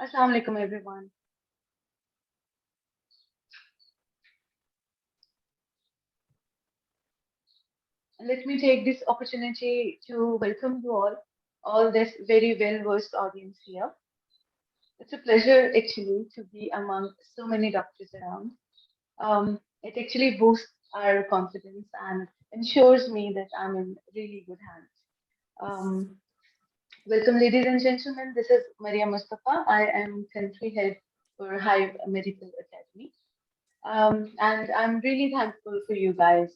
Assalamu alaikum, everyone. Let me take this opportunity to welcome you all this very well-versed audience here. It's a pleasure actually to be among so many doctors around. It actually boosts our confidence and ensures me that I'm in really good hands. Um, Welcome, ladies and gentlemen. This is Maria Mustafa. I am country head for Hive Medical Academy. And I'm really thankful for you guys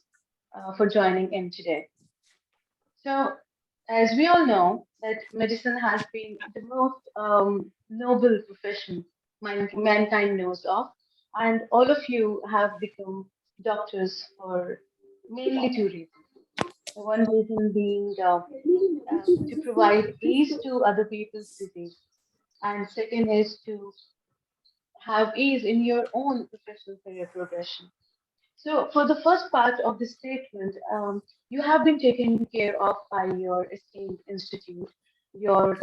for joining in today. So, as we all know, that medicine has been the most noble profession mankind knows of, and all of you have become doctors for mainly two reasons. One reason being to provide ease to other people's disease, and second is to have ease in your own professional career progression. So, for the first part of the statement, you have been taken care of by your esteemed institute, your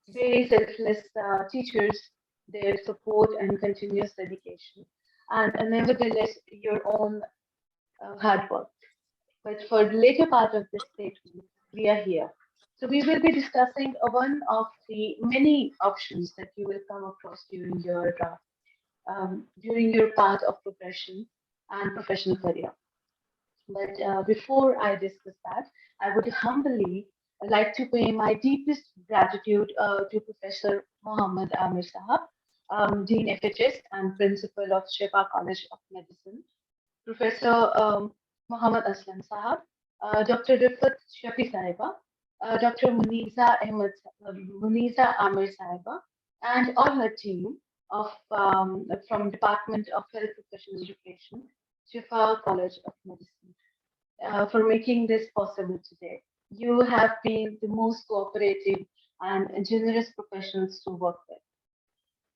very selfless teachers, their support and continuous dedication, and nevertheless your own hard work. But for the later part of this statement, we are here. So, we will be discussing one of the many options that you will come across during your path of progression and professional career. But before I discuss that, I would humbly like to pay my deepest gratitude to Professor Mohammed Amir Sahab, Dean FHS and Principal of Shifa College of Medicine, Professor Mohammed Aslam Sahab, Dr. Rifat Shafi Sahiba, Dr. Muniza Amir Sahiba, and all her team from Department of Health Professional Education, Shifa College of Medicine for making this possible today. You have been the most cooperative and generous professionals to work with.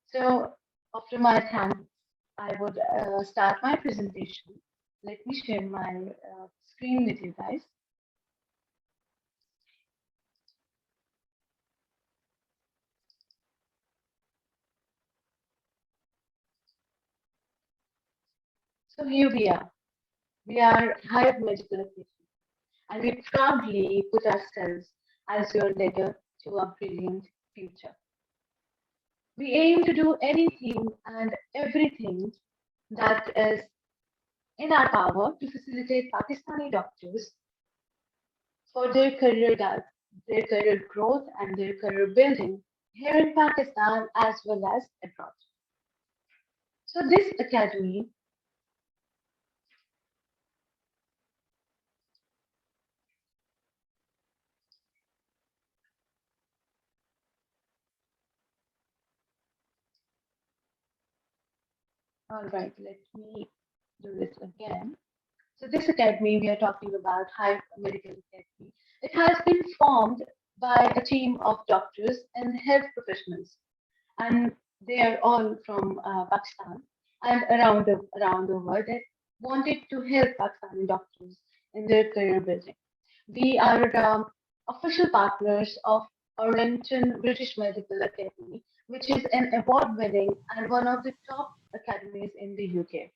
So, after my thanks, I would start my presentation. Let me share my screen with you guys. So, here we are. We are Hive Medical Academy, and we proudly put ourselves as your ladder to a brilliant future. We aim to do anything and everything that is in our power to facilitate Pakistani doctors for their career growth and their career building here in Pakistan as well as abroad. So this academy, all right, let me do this again. So this academy we are talking about, Hive Medical Academy, it has been formed by a team of doctors and health professionals, and they are all from Pakistan and around the world that wanted to help Pakistani doctors in their career building. We are official partners of Arlington British Medical Academy, which is an award-winning and one of the top academies in the UK.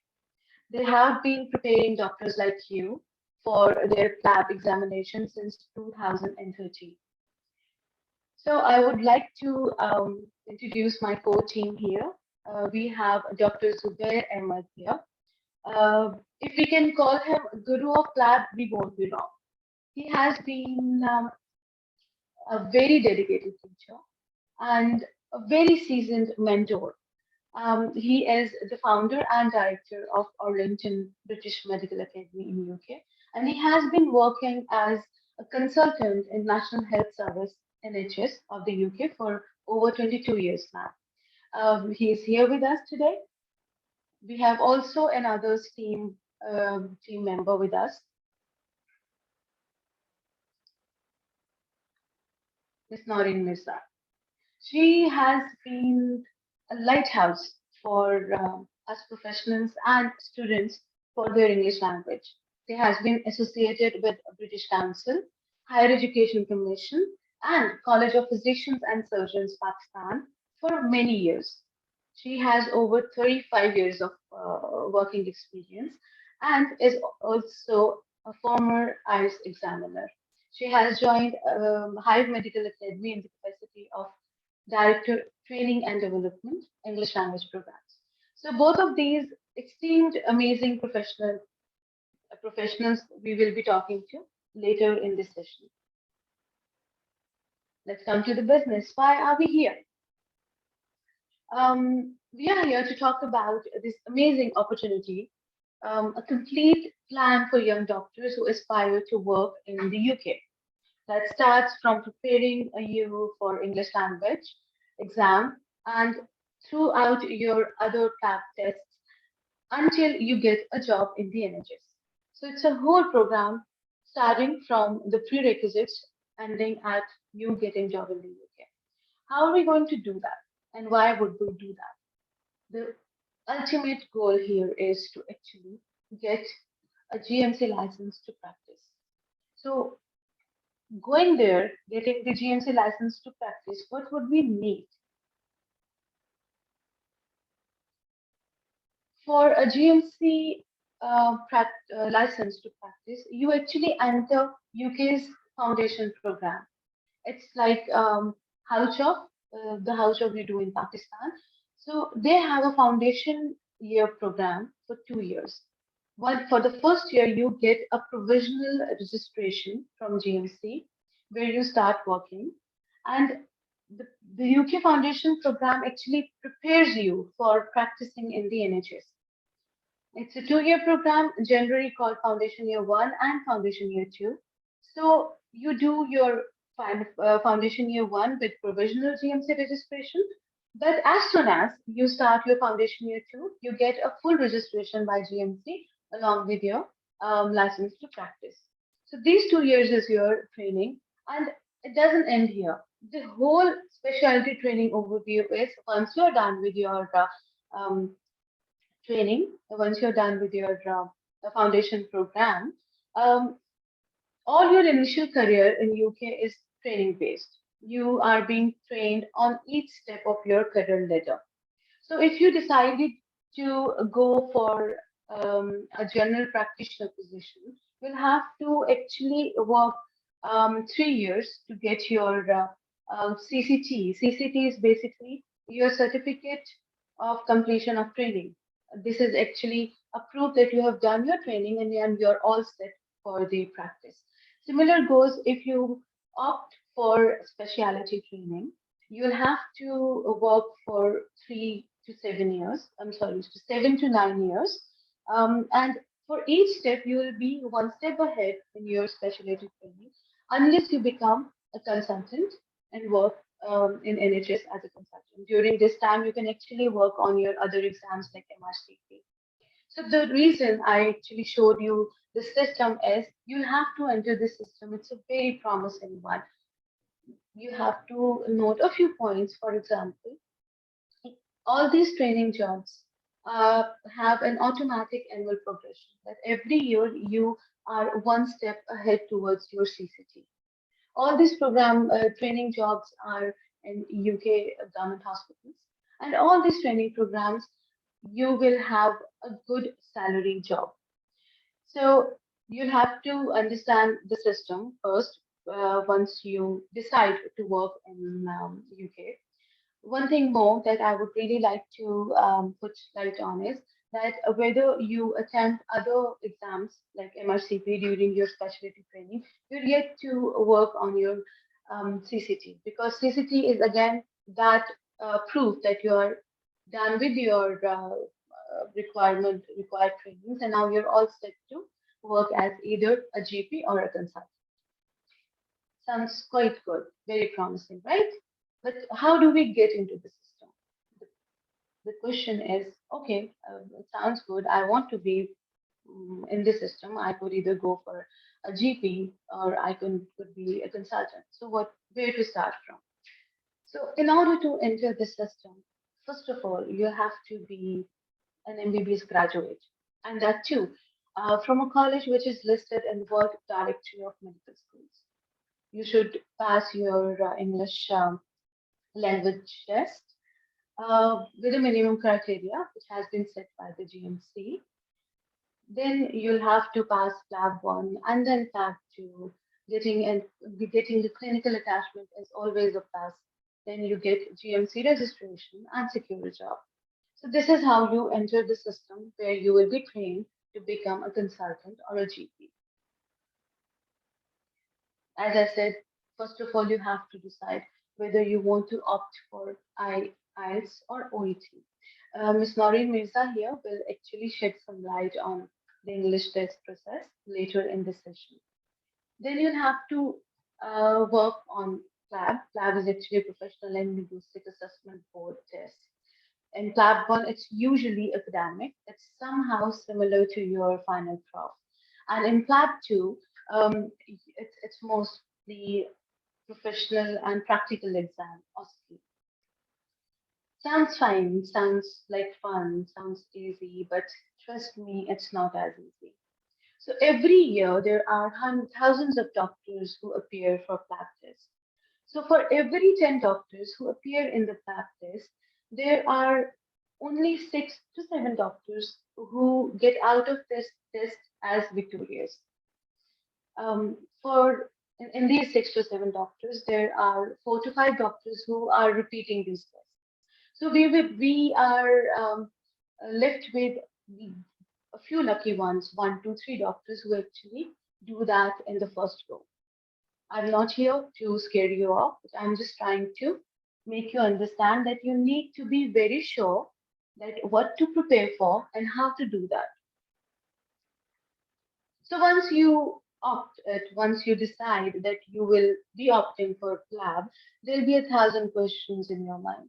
They have been preparing doctors like you for their PLAB examination since 2013. So I would like to introduce my core team here. We have Dr. Zubair Ahmed here. If we can call him Guru of PLAB, we won't be wrong. He has been a very dedicated teacher and a very seasoned mentor. He is the founder and director of Arlington British Medical Academy in UK, and he has been working as a consultant in National Health Service (NHS) of the UK for over 22 years now. He is here with us today. We have also another team member with us, Ms. Noreen Mirza. She has been a lighthouse for us professionals and students for their English language. She has been associated with British Council, Higher Education Commission, and College of Physicians and Surgeons, Pakistan for many years. She has over 35 years of working experience and is also a former IELTS examiner. She has joined Hive Medical Academy in the capacity of Director Training and Development, English Language Programs. So both of these esteemed, amazing professionals we will be talking to later in this session. Let's come to the business. Why are we here? We are here to talk about this amazing opportunity, a complete plan for young doctors who aspire to work in the UK. That starts from preparing you for English language exam and throughout your other PLAB tests until you get a job in the NHS. So it's a whole program starting from the prerequisites ending at you getting job in the UK. How are we going to do that? And why would we do that? The ultimate goal here is to actually get a GMC license to practice. So going there, getting the GMC license to practice, what would we need? For a GMC license to practice, you actually enter UK's foundation program. It's like house job, the house job you do in Pakistan. So they have a foundation year program for 2 years. One for the first year, you get a provisional registration from GMC where you start working, and the UK Foundation program actually prepares you for practicing in the NHS. It's a 2 year program, generally called Foundation Year 1 and Foundation Year 2. So you do your Foundation Year 1 with provisional GMC registration. But as soon as you start your Foundation Year 2, you get a full registration by GMC along with your license to practice. So these 2 years is your training, and it doesn't end here. The whole specialty training overview is once you're done with your um, training, once you're done with your foundation program, um, all your initial career in UK is training based. You are being trained on each step of your career ladder. So if you decided to go for a general practitioner position, you'll have to actually work 3 years to get your CCT. CCT is basically your certificate of completion of training. This is actually a proof that you have done your training and you're all set for the practice. Similar goes if you opt for specialty training, you'll have to work for 3 to 7 years. I'm sorry, 7 to 9 years. And for each step, you will be one step ahead in your specialty training unless you become a consultant and work in NHS as a consultant. During this time, you can actually work on your other exams like MRCP. So the reason I actually showed you the system is you have to enter the system. It's a very promising one. You have to note a few points. For example, all these training jobs have an automatic annual progression that every year you are one step ahead towards your CCT. All these program training jobs are in UK government hospitals, and all these training programs you will have a good salary job. So you'll have to understand the system first once you decide to work in UK. One thing more that I would really like to put light on is that whether you attempt other exams like MRCP during your specialty training, you'll get to work on your CCT, because CCT is again that proof that you are done with your required trainings, and now you're all set to work as either a GP or a consultant. Sounds quite good, very promising, right? But how do we get into the system? The question is, okay, it sounds good. I want to be in the system. I could either go for a GP or I could be a consultant. So where to start from? So in order to enter the system, first of all, you have to be an MBBS graduate, and that too from a college which is listed in the World Directory of Medical Schools. You should pass your English language test, with a minimum criteria which has been set by the GMC. Then you'll have to pass PLAB 1 and then PLAB 2. Getting the clinical attachment is always a plus. Then you get GMC registration and secure a job. So this is how you enter the system where you will be trained to become a consultant or a GP. As I said, first of all, you have to decide whether you want to opt for IELTS or OET. Ms. Noreen Mirza here will actually shed some light on the English test process later in this session. Then you'll have to work on PLAB. PLAB is actually a professional and linguistic assessment board test. In PLAB 1, it's usually academic. It's somehow similar to your final prof. And in PLAB 2, it's mostly professional and practical exam, OSCE. Sounds fine, sounds like fun, sounds easy, but trust me, it's not as easy. So every year there are thousands of doctors who appear for PLAB test. So for every 10 doctors who appear in the PLAB test, there are only 6 to 7 doctors who get out of this test as victorious. For in these 6 to 7 doctors, there are 4 to 5 doctors who are repeating these tests. So we are left with a few lucky ones, 1 to 3 doctors who actually do that in the first go. I'm not here to scare you off, but I'm just trying to make you understand that you need to be very sure that what to prepare for and how to do that. So once you decide that you will be opting for PLAB, there'll be 1,000 questions in your mind.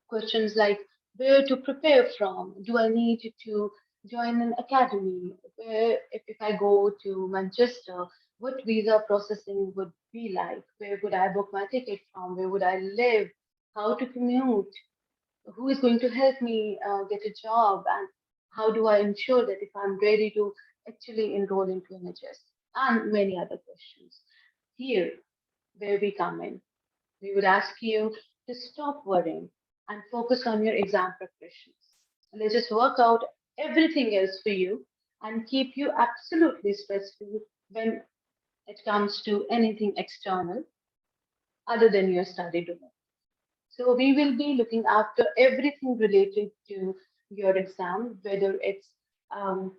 Questions like where to prepare from? Do I need to join an academy? Where, if I go to Manchester, what visa processing would be like? Where would I book my ticket from? Where would I live? How to commute? Who is going to help me get a job? And how do I ensure that if I'm ready to actually enroll into NHS? And many other questions. Here, where we come in, we would ask you to stop worrying and focus on your exam preparations. Let's just work out everything else for you and keep you absolutely stress free when it comes to anything external other than your study domain. So we will be looking after everything related to your exam, whether it's um,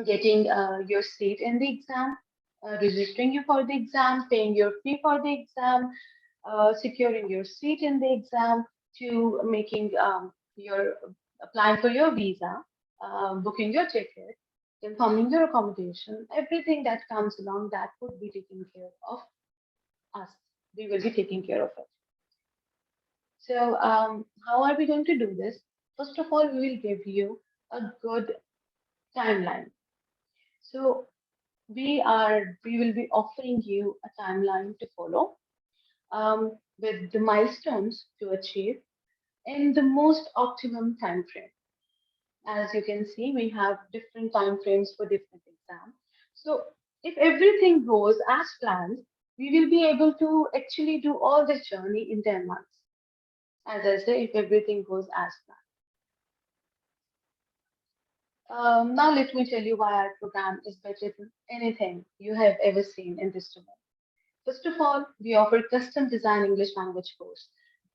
getting your seat in the exam, registering you for the exam, paying your fee for the exam, securing your seat in the exam, to making your applying for your visa, booking your ticket, confirming your accommodation, everything that comes along that would be taken care of us. We will be taking care of it. So, how are we going to do this? First of all, we will give you a good timeline. So, we will be offering you a timeline to follow with the milestones to achieve in the most optimum time frame. As you can see, we have different time frames for different exams. So if everything goes as planned, we will be able to actually do all this journey in 10 months. As I say, if everything goes as planned. Now let me tell you why our program is better than anything you have ever seen in this domain. First of all, we offer custom design English language course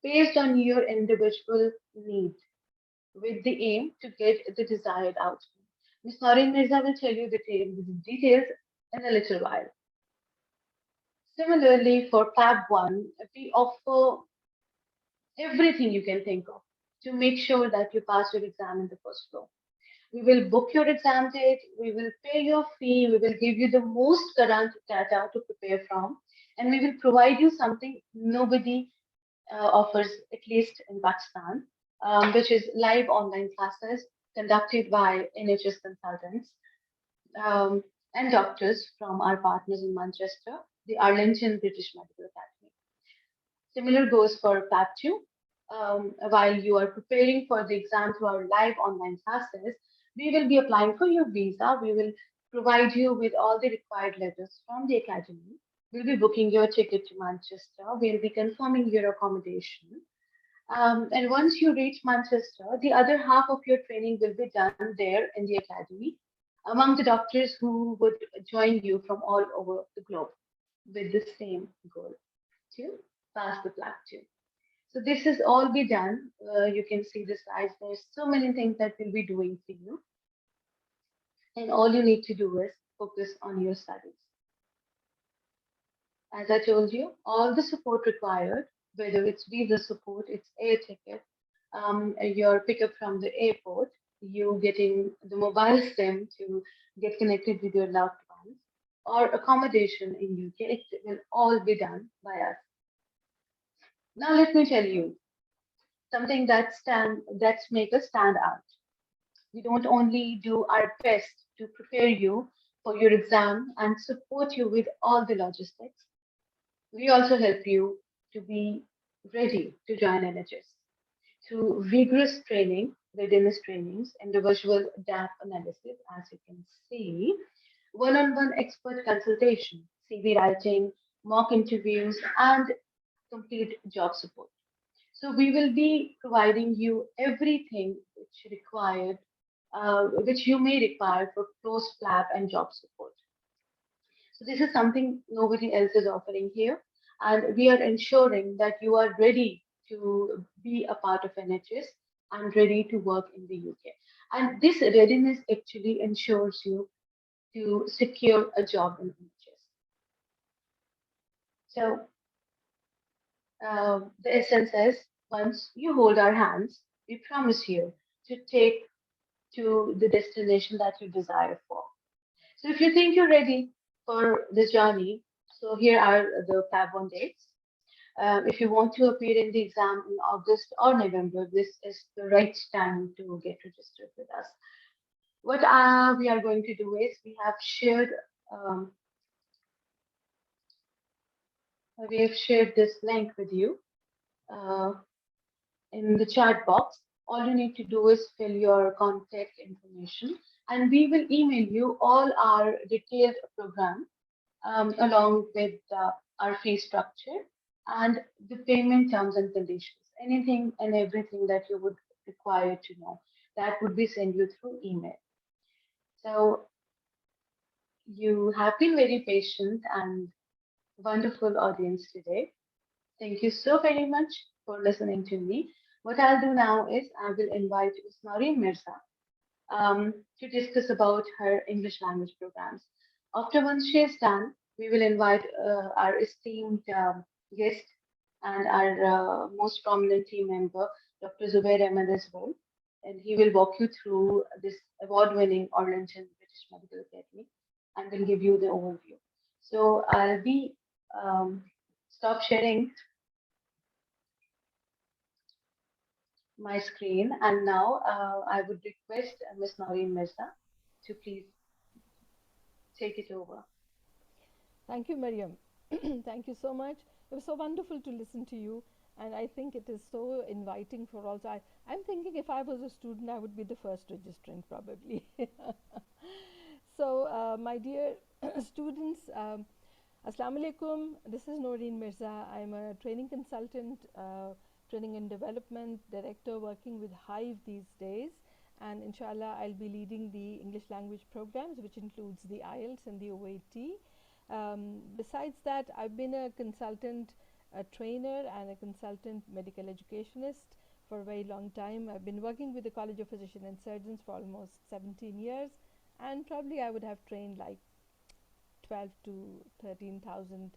based on your individual need with the aim to get the desired outcome. Ms. Noreen Mirza will tell you the details in a little while. Similarly, for PLAB 1, we offer everything you can think of to make sure that you pass your exam in the first go. We will book your exam date, we will pay your fee, we will give you the most current data to prepare from, and we will provide you something nobody offers, at least in Pakistan, which is live online classes conducted by NHS consultants um, and doctors from our partners in Manchester, the Arlington British Medical Academy. Similar goes for PLAB 2. While you are preparing for the exam through our live online classes, we will be applying for your visa. We will provide you with all the required letters from the academy. We'll be booking your ticket to Manchester. We'll be confirming your accommodation. And once you reach Manchester, the other half of your training will be done there in the academy among the doctors who would join you from all over the globe with the same goal to pass the PLAB too. So this is all be done. You can see the slides. There's so many things that we'll be doing for you, and all you need to do is focus on your studies. As I told you, all the support required, whether it's visa support, it's air ticket, your pickup from the airport, you getting the mobile SIM to get connected with your loved ones, or accommodation in UK, it will all be done by us. Now let me tell you something that's make us stand out. We don't only do our best to prepare you for your exam and support you with all the logistics. We also help you to be ready to join NHS through rigorous training, readiness trainings, individual DAP analysis, as you can see, one-on-one expert consultation, CV writing, mock interviews, and complete job support. So we will be providing you everything which you may require for post PLAB and job support. So this is something nobody else is offering here, and we are ensuring that you are ready to be a part of NHS and ready to work in the UK. And this readiness actually ensures you to secure a job in NHS. So the essence is once you hold our hands, we promise you to take to the destination that you desire for. So if you think you're ready for this journey, so here are the PLAB 1 dates. If you want to appear in the exam in August or November, this is the right time to get registered with us. What we are going to do is um, we have shared this link with you uh, in the chat box. All you need to do is fill your contact information, and we will email you all our detailed program along with our fee structure and the payment terms and conditions. Anything and everything that you would require to know, that would be sent you through email. So you have been very patient and wonderful audience today. Thank you so very much for listening to me. What I'll do now is I will invite Usnari Mirza to discuss about her English language programs. After once she is done, we will invite our esteemed guest and our most prominent team member, Dr. Zubair Ahmed as well, and he will walk you through this award-winning Arlington British Medical Academy and will give you the overview. So I'll be stop sharing my screen, and now I would request Ms. Noreen Mirza to please take it over. Thank you, Mariam. Thank you so much. It was so wonderful to listen to you, and I think it is so inviting for all. I'm thinking if I was a student, I would be the first registrant probably. So, my dear students, Assalamu alaikum. This is Noreen Mirza. I'm a training consultant, training and development director working with Hive these days. And inshallah, I'll be leading the English language programs, which includes the IELTS and the OAT. Besides that, I've been a consultant, a trainer, and a consultant medical educationist for a very long time. I've been working with the College of Physicians and Surgeons for almost 17 years, and probably I would have trained like 12 to 13,000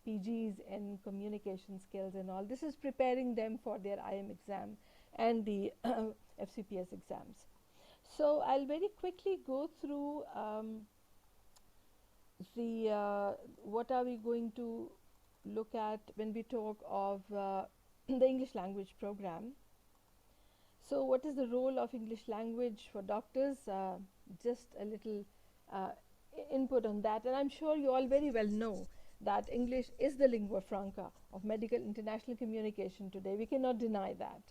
PGs in communication skills and all. This is preparing them for their IM exam and the FCPS exams. So I'll very quickly go through what are we going to look at when we talk of the English language program. So what is the role of English language for doctors? Just a little input on that, and I'm sure you all very well know that English is the lingua franca of medical international communication today. We cannot deny that,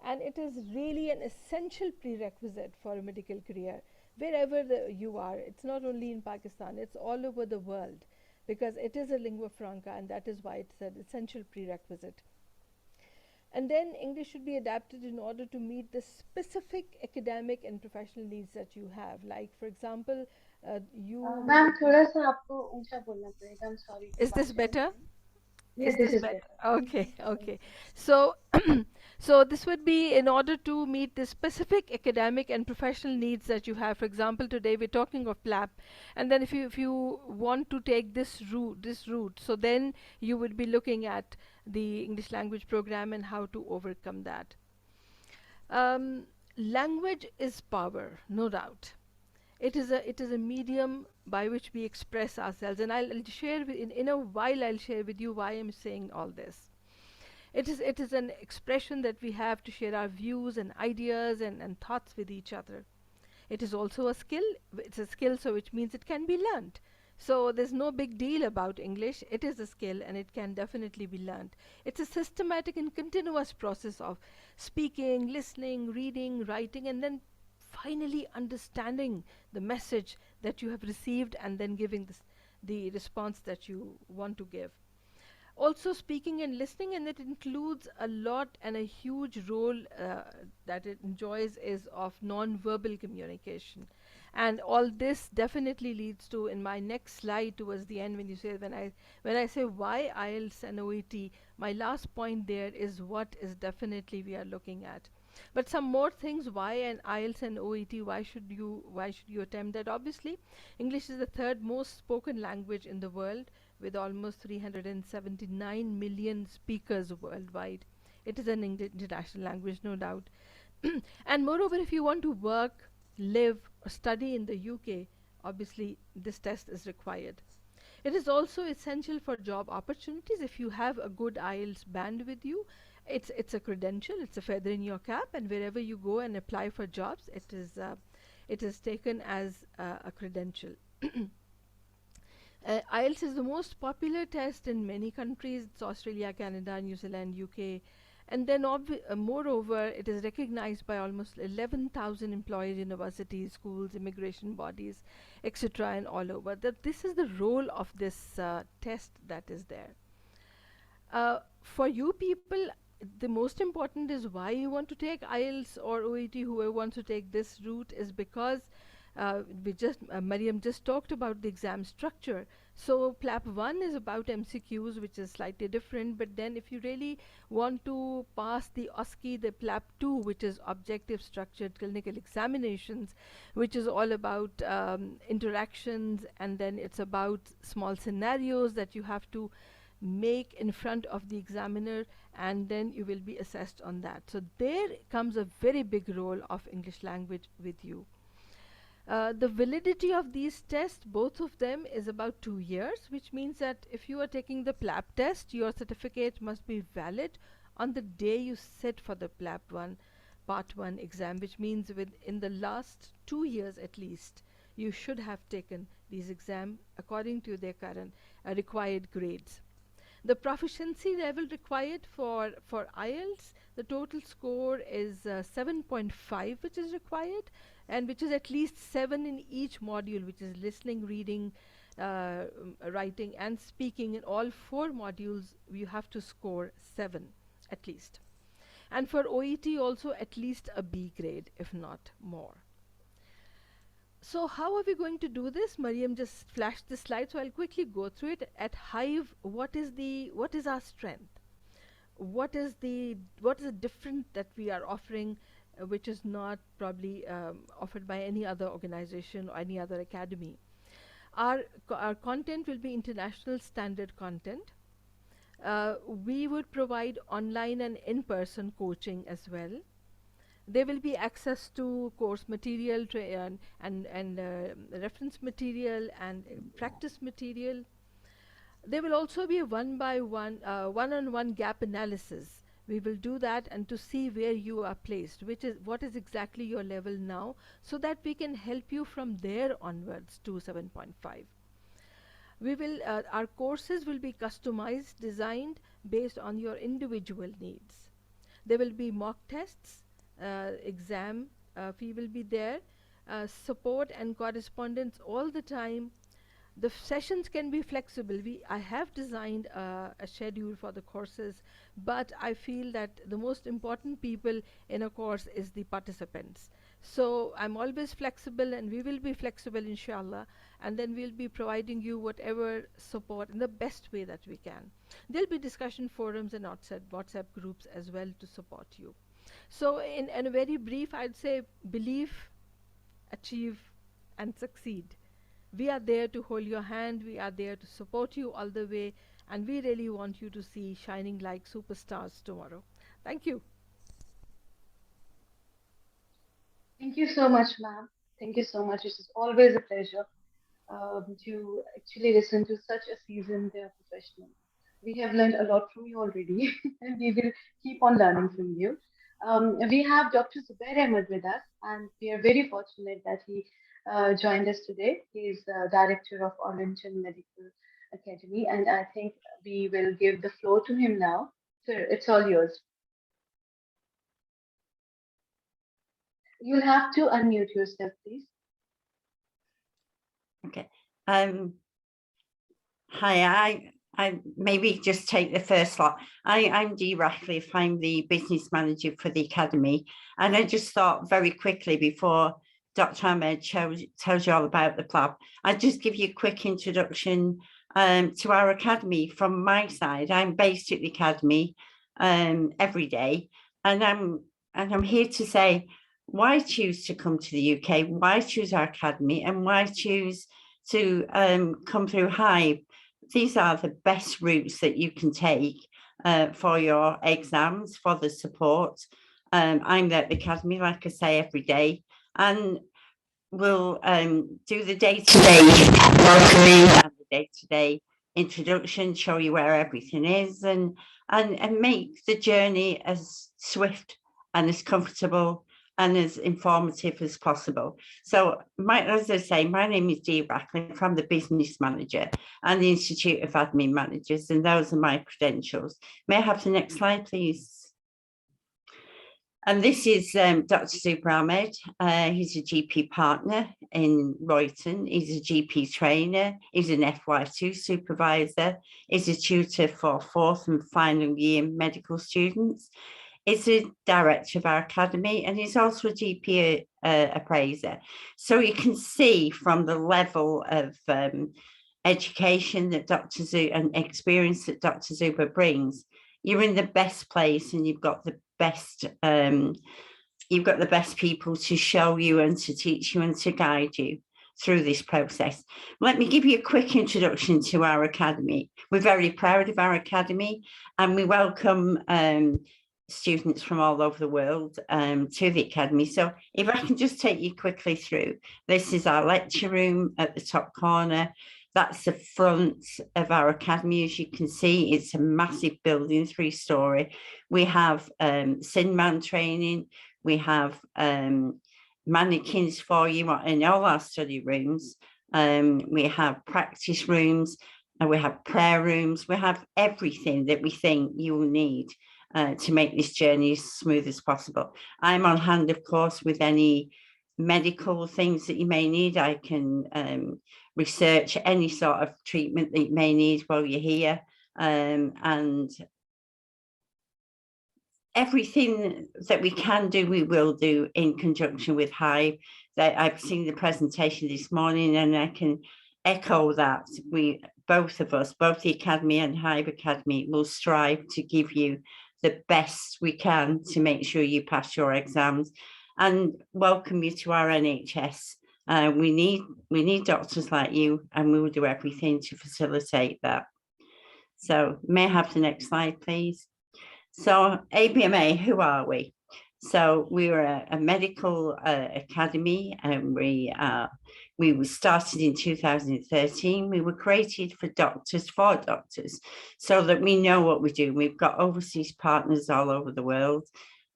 and it is really an essential prerequisite for a medical career wherever you are. It's not only in Pakistan, it's all over the world, because it is a lingua franca, and that is why it's an essential prerequisite. And then English should be adapted in order to meet the specific academic and professional needs that you have. Like, for example, you will ma'am be. थोड़ा सा आपको ऊंचा बोलना पड़ेगा. I'm sorry to Is this barge in. better? Is Yes, this this is better? better. Okay, Yes. okay. So, so this would be in order to meet the specific academic and professional needs that you have. For example, today we're talking of PLAB, and then if you want to take this route, so then you would be looking at the English language program and how to overcome that. Um, Language is power, no doubt. It is a medium by which we express ourselves, and I'll share in a while. I'll share with you why I'm saying all this. It is an expression that we have to share our views and ideas and thoughts with each other. It is also a skill. It's a skill, so which means it can be learned. So there's no big deal about English. It is a skill and it can definitely be learned. It's a systematic and continuous process of speaking, listening, reading, writing, and then finally understanding the message that you have received and then giving the response that you want to give. Also speaking and listening, and it includes a lot, and a huge role that it enjoys is of non-verbal communication. And all this definitely leads to, in my next slide towards the end, when you say when I say why IELTS and OET, my last point there is what is definitely we are looking at. But some more things, why an IELTS and OET, why should you attempt that? Obviously, English is the third most spoken language in the world, with almost 379 million speakers worldwide. It is an international language, no doubt. And moreover, if you want to work, live, or study in the UK, obviously this test is required. It is also essential for job opportunities. If you have a good IELTS band with you, it's a credential, it's a feather in your cap, and wherever you go and apply for jobs, it is taken as a credential. IELTS is the most popular test in many countries. It's Australia, Canada, New Zealand, UK. And then, moreover, it is recognized by almost 11,000 employed universities, schools, immigration bodies, etc., and all over. That this is the role of this test that is there. For you people, the most important is why you want to take IELTS or OET. Whoever wants to take this route is because Mariam just talked about the exam structure. So PLAB 1 is about MCQs, which is slightly different. But then, if you really want to pass the OSCE, the PLAB 2, which is objective structured clinical examinations, which is all about interactions, and then it's about small scenarios that you have to make in front of the examiner, and then you will be assessed on that. So there comes a very big role of English language with you. The validity of these tests, both of them, is about 2 years, which means that if you are taking the PLAB test, your certificate must be valid on the day you sit for the PLAB 1 Part 1 exam, which means within the last 2 years at least, you should have taken these exams according to their current required grades. The proficiency level required for IELTS, the total score is 7.5, which is required, and which is at least 7 in each module, which is listening, reading, writing, and speaking. In all 4 modules, you have to score 7 at least. And for OET, also at least a B grade, if not more. So how are we going to do this? Mariam just flashed this slide, so I'll quickly go through it. At Hive, what is our strength? What is the different that we are offering, which is not probably offered by any other organization or any other academy? Our content will be international standard content. We would provide online and in-person coaching as well. There will be access to course material, and reference material, and practice material. There will also be a one-on-one gap analysis. We will do that, and to see where you are placed, what is exactly your level now, so that we can help you from there onwards to 7.5. Our courses will be customized, designed based on your individual needs. There will be mock tests, exam fee will be there, support and correspondence all the time. The sessions can be flexible. I have designed a schedule for the courses, but I feel that the most important people in a course is the participants. So I'm always flexible, and we will be flexible, inshallah, and then we'll be providing you whatever support in the best way that we can. There'll be discussion forums and WhatsApp groups as well to support you. So in a very brief, I'd say believe, achieve, and succeed. We are there to hold your hand, we are there to support you all the way, and we really want you to see shining like superstars tomorrow. Thank you. Thank you so much, ma'am. Thank you so much. It is always a pleasure to actually listen to such a seasoned professional. We have learned a lot from you already, and we will keep on learning from you. We have Dr. Zubair Ahmed with us, and we are very fortunate that he joined us today. He is the director of Arlington Medical Academy, and I think we will give the floor to him now. Sir, it's all yours. You'll have to unmute yourself, please. Okay. Hi, I maybe just take the first slot. I'm Dee Ratcliffe. I'm the business manager for the academy, and I just thought very quickly before Dr. Ahmed tells you all about the PLAB, I'd just give you a quick introduction to our academy from my side. I'm based at the academy every day, and I'm here to say why choose to come to the UK, why choose our academy, and why choose to come through Hive. These are the best routes that you can take for your exams, for the support. I'm at the academy, like I say, every day, and we'll do the day-to-day welcoming and the day-to-day introduction, show you where everything is, and make the journey as swift and as comfortable and as informative as possible. So as I say, my name is Dee Ratcliffe. I'm the business manager and the Institute of Admin Managers, and those are my credentials. May I have the next slide, please? And this is Dr. Zubair Ahmed. He's a GP partner in Royton. He's a GP trainer. He's an FY2 supervisor. He's a tutor for fourth and final year medical students. He's the director of our academy, and he's also a GP appraiser. So you can see from the level of education that Dr. Zubair and experience that Dr. Zubair brings, you're in the best place, and you've got the best people to show you and to teach you and to guide you through this process. Let me give you a quick introduction to our academy. We're very proud of our academy, and we welcome students from all over the world to the academy. So if I can just take you quickly through, this is our lecture room at the top corner. That's the front of our academy. As you can see, it's a massive building, 3-story. We have Sinman training. We have mannequins for you in all our study rooms. We have practice rooms, and we have prayer rooms. We have everything that we think you will need to make this journey as smooth as possible. I'm on hand, of course, with any medical things that you may need. I can research any sort of treatment that you may need while you're here, and everything that we can do, we will do in conjunction with Hive. That I've seen the presentation this morning, and I can echo that. Both of us, both the Academy and Hive Academy, will strive to give you the best we can to make sure you pass your exams, and welcome you to our NHS. We need doctors like you, and we will do everything to facilitate that. So may I have the next slide, please? So ABMA, who are we? So we were a medical academy, and we were started in 2013. We were created for doctors, so that we know what we do. We've got overseas partners all over the world,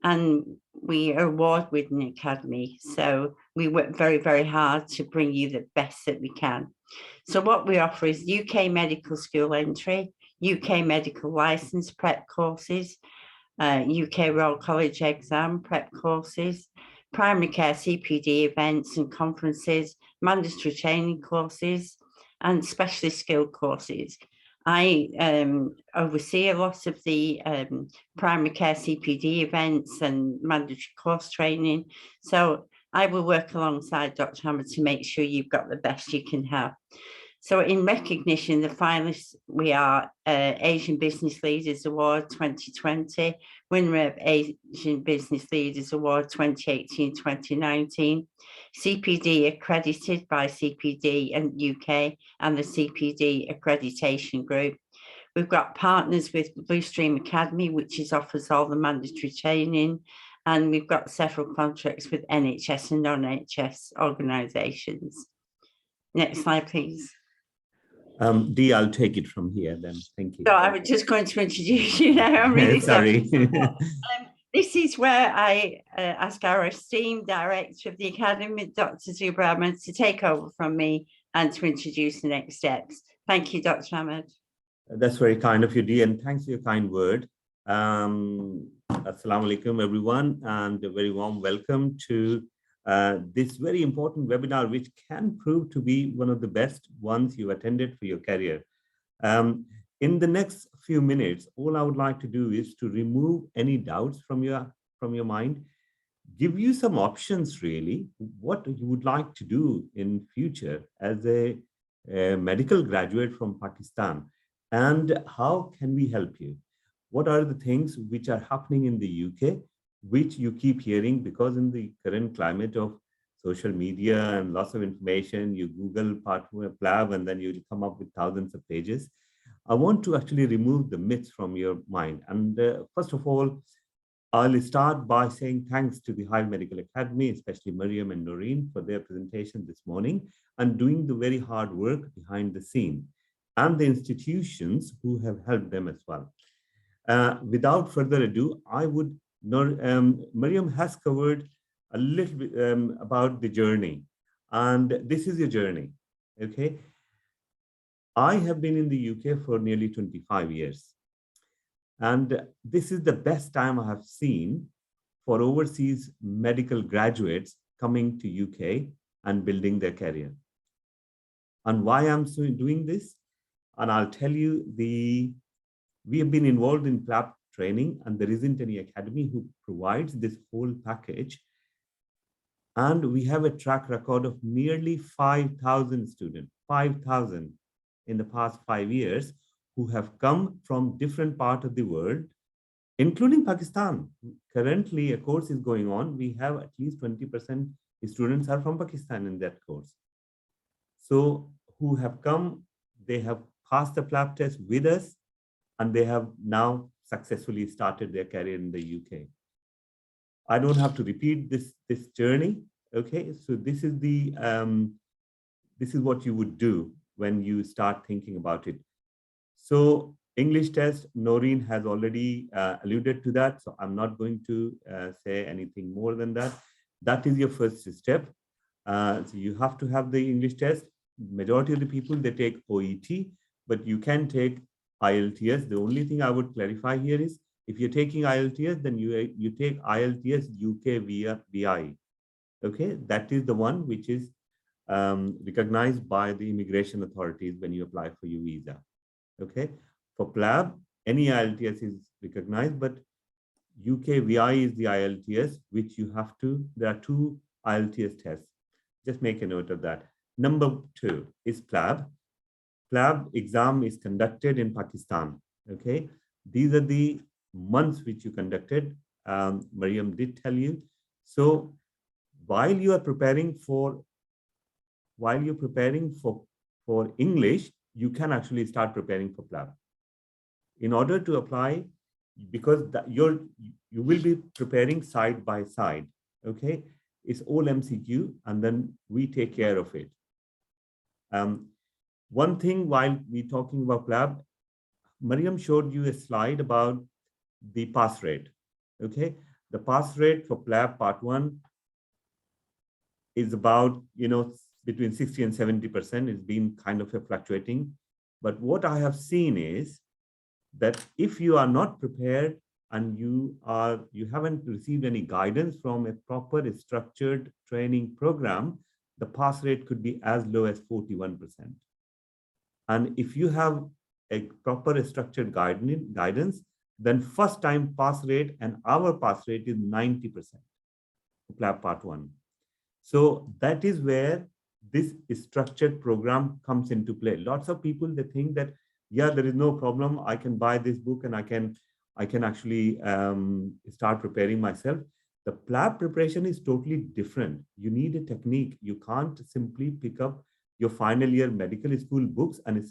and we are award-winning academy. So we work very, very hard to bring you the best that we can. So what we offer is UK medical school entry, UK medical license prep courses, UK Royal College exam prep courses, primary care CPD events and conferences, mandatory training courses, and specialist skill courses. I oversee a lot of the primary care CPD events and mandatory course training. So I will work alongside Dr. Hammer to make sure you've got the best you can have. So in recognition, the finalists, we are Asian Business Leaders Award 2020, winner of Asian Business Leaders Award 2018-2019, CPD accredited by CPD and UK and the CPD Accreditation Group. We've got partners with Blue Stream Academy, which offers all the mandatory training, and we've got several contracts with NHS and non-NHS organisations. Next slide, please. Dee, I'll take it from here then. Thank you. So I was just going to introduce you now. I'm really Sorry. This is where I ask our esteemed director of the Academy, Dr. Zubair Ahmed, to take over from me and to introduce the next steps. Thank you, Dr. Ahmed. That's very kind of you, Dee, and thanks for your kind word. Assalamu alaikum, everyone, and a very warm welcome to this very important webinar, which can prove to be one of the best ones you attended for your career. In the next few minutes, all I would like to do is to remove any doubts from your mind, give you some options really, what you would like to do in future as a medical graduate from Pakistan, and how can we help you? What are the things which are happening in the UK, which you keep hearing, because in the current climate of social media and lots of information, you Google PLAB and then you'll come up with thousands of pages. I want to actually remove the myths from your mind. And first of all, I'll start by saying thanks to the Hive Medical Academy, especially Mariam and Noreen, for their presentation this morning and doing the very hard work behind the scene, and the institutions who have helped them as well. Without further ado, Mariam has covered a little bit about the journey, and this is your journey, okay? I have been in the UK for nearly 25 years, and this is the best time I have seen for overseas medical graduates coming to UK and building their career. And why I'm doing this, and I'll tell you, we have been involved in PLAB training, and there isn't any academy who provides this whole package. And we have a track record of nearly 5,000 students, 5,000 in the past 5 years, who have come from different parts of the world, including Pakistan. Currently, a course is going on. We have at least 20% students are from Pakistan in that course. So who have come, they have passed the PLAB test with us, and they have now successfully started their career in the UK. I don't have to repeat this journey. Okay, so this is what you would do when you start thinking about it. So English test, Noreen has already alluded to that, so I'm not going to say anything more than that. That is your first step. So you have to have the English test. Majority of the people, they take OET, but you can take IELTS. The only thing I would clarify here is, if you're taking IELTS, then you take IELTS UK via VI. Okay, that is the one which is recognized by the immigration authorities when you apply for your visa. Okay, for PLAB, any IELTS is recognized, but UK VI is the IELTS, which you have to, there are 2 IELTS tests. Just make a note of that. Number 2 is PLAB. PLAB exam is conducted in Pakistan. Okay, these are the months which you conducted. Mariam did tell you. So while you are preparing for English, you can actually start preparing for PLAB. In order to apply, because you will be preparing side by side. Okay, it's all MCQ, and then we take care of it. One thing while we're talking about PLAB, Mariam showed you a slide about the pass rate. Okay, the pass rate for PLAB part 1 is about, between 60 and 70%. It's been kind of fluctuating. But what I have seen is that if you are not prepared and you haven't received any guidance from a proper structured training program, the pass rate could be as low as 41%. And if you have a proper structured guidance, then first time pass rate, and our pass rate is 90%, PLAB part 1. So that is where this structured program comes into play. Lots of people, they think that, yeah, there is no problem. I can buy this book and I can actually start preparing myself. The PLAB preparation is totally different. You need a technique. You can't simply pick up your final year medical school books and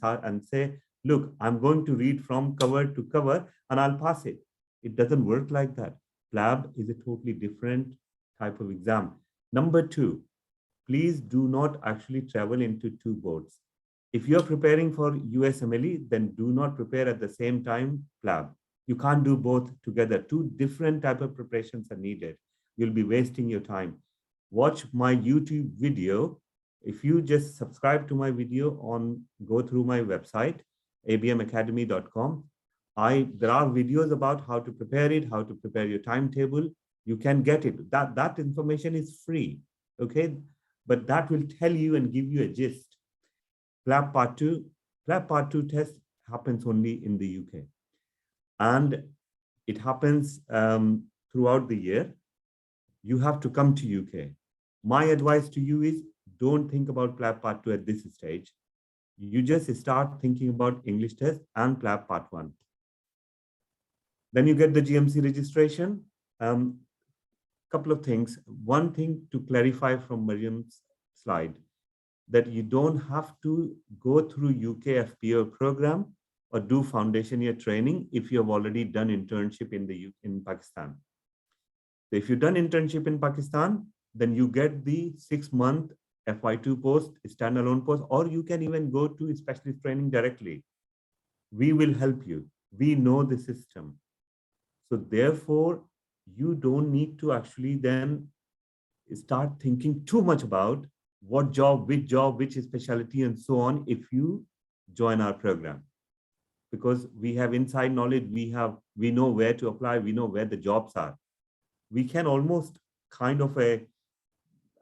say, look, I'm going to read from cover to cover and I'll pass it. It doesn't work like that. PLAB is a totally different type of exam. Number 2, please do not actually travel into 2 boards. If you're preparing for USMLE, then do not prepare at the same time PLAB. You can't do both together. 2 different type of preparations are needed. You'll be wasting your time. Watch my YouTube video. If you just subscribe to my video go through my website, abmacademy.com. There are videos about how to prepare it, how to prepare your timetable. You can get it. That information is free, okay? But that will tell you and give you a gist. PLAB part 2 test happens only in the UK. And it happens throughout the year. You have to come to UK. My advice to you is don't think about PLAB part 2 at this stage. You just start thinking about English test and PLAB part 1. Then you get the GMC registration. Couple of things. One thing to clarify from Mariam's slide, that you don't have to go through UK FPO program or do foundation year training if you have already done internship in Pakistan. So if you've done internship in Pakistan, then you get the 6-month FY2 post, standalone post, or you can even go to specialist training directly. We will help you. We know the system. So therefore, you don't need to actually then start thinking too much about what job, which specialty, and so on if you join our program. Because we have inside knowledge, we know where to apply, we know where the jobs are. We can almost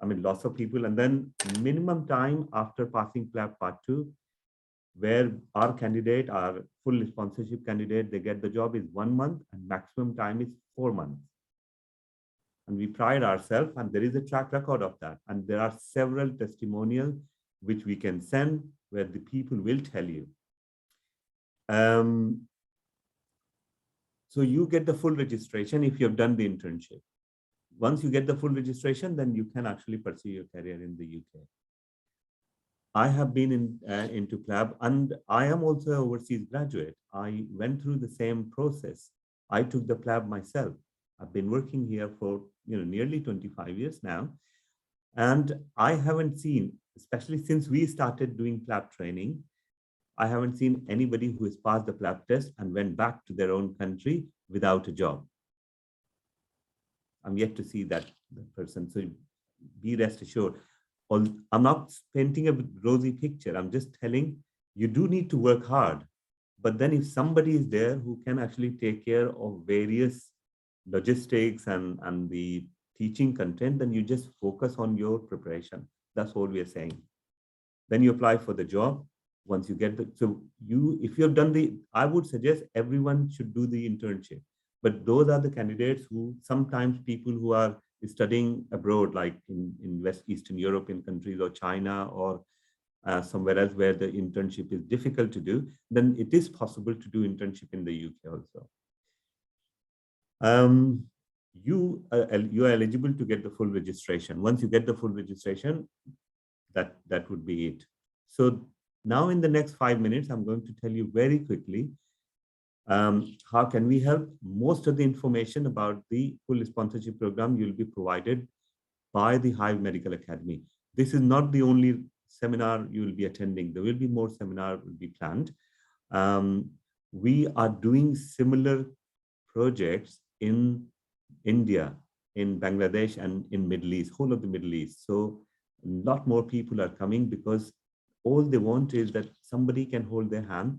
lots of people, and then minimum time after passing PLAB part 2, where our candidate, our full sponsorship candidate, they get the job is 1 month and maximum time is 4 months. And we pride ourselves, and there is a track record of that. And there are several testimonials which we can send where the people will tell you. So you get the full registration if you have done the internship. Once you get the full registration, then you can actually pursue your career in the UK. I have been into PLAB, and I am also an overseas graduate. I went through the same process. I took the PLAB myself. I've been working here for nearly 25 years now. And I haven't seen, especially since we started doing PLAB training, I haven't seen anybody who has passed the PLAB test and went back to their own country without a job. I'm yet to see that person. So be rest assured. I'm not painting a rosy picture. I'm just telling you do need to work hard. But then if somebody is there who can actually take care of various logistics and the teaching content, then you just focus on your preparation. That's all we are saying. Then you apply for the job. Once you get if you have done I would suggest everyone should do the internship. But those are the candidates who sometimes people who are studying abroad, like in West Eastern European countries or China or somewhere else where the internship is difficult to do, then it is possible to do internship in the UK also. You are eligible to get the full registration. Once you get the full registration, that would be it. So now in the next 5 minutes, I'm going to tell you very quickly how can we help. Most of the information about the full sponsorship program will be provided by the Hive Medical Academy. This is not the only seminar you will be attending. There will be more seminars will be planned. We are doing similar projects in India, in Bangladesh, and in Middle East, whole of the Middle East. So a lot more people are coming because all they want is that somebody can hold their hand,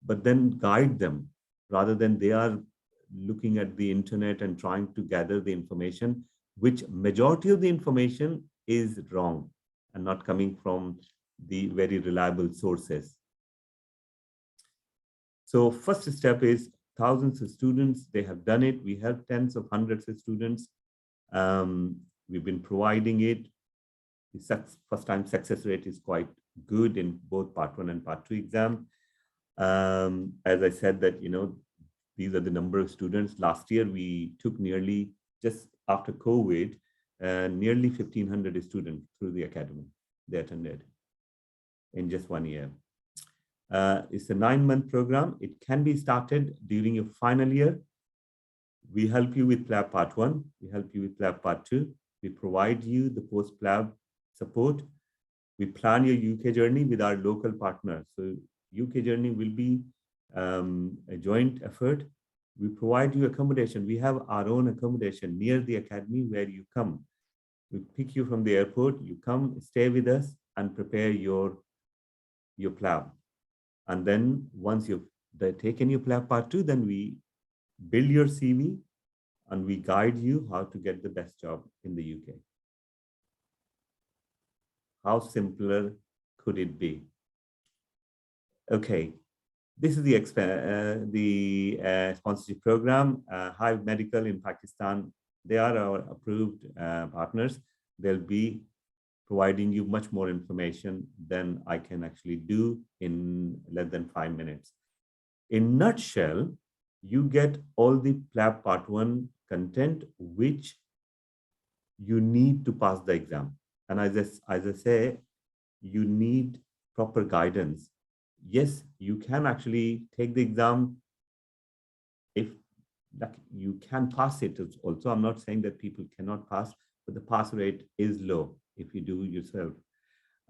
but then guide them rather than they are looking at the internet and trying to gather the information, which majority of the information is wrong and not coming from the very reliable sources. So first step is thousands of students, they have done it. We have tens of hundreds of students. We've been providing it. The first time success rate is quite good in both part 1 and part 2 exam. As I said that, these are the number of students. Last year, we took nearly, just after COVID, nearly 1,500 students through the academy. They attended in just 1 year. It's a 9-month program. It can be started during your final year. We help you with PLAB part 1. We help you with PLAB part 2. We provide you the post-PLAB support. We plan your UK journey with our local partners. So UK journey will be a joint effort. We provide you accommodation. We have our own accommodation near the academy where you come. We pick you from the airport, you come, stay with us and prepare your PLAB. And then once you've taken your PLAB part 2, then we build your CV and we guide you how to get the best job in the UK. How simpler could it be? Okay, this is the sponsorship program. Hive Medical in Pakistan, they are our approved partners. They'll be providing you much more information than I can actually do in less than 5 minutes. In nutshell, you get all the PLAB part 1 content which you need to pass the exam. And as I say, you need proper guidance. Yes, you can actually take the exam if you can pass it also. I'm not saying that people cannot pass, but the pass rate is low if you do yourself.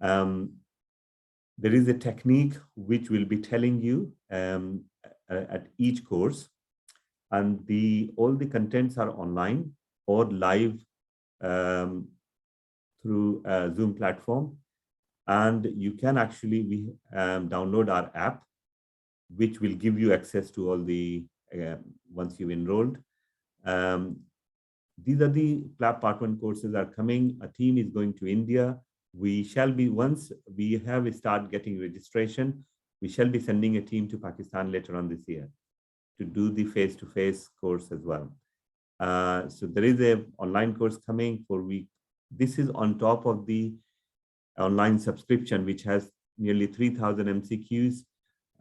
There is a technique which will be telling you at each course, and all the contents are online or live through a Zoom platform. And you can actually download our app, which will give you access to all the, once you've enrolled. These are the PLAB part 1 courses are coming. A team is going to India. We shall be, once we have start getting registration, we shall be sending a team to Pakistan later on this year to do the face-to-face course as well. So there is a online course coming for week. This is on top of the online subscription, which has nearly 3,000 MCQs,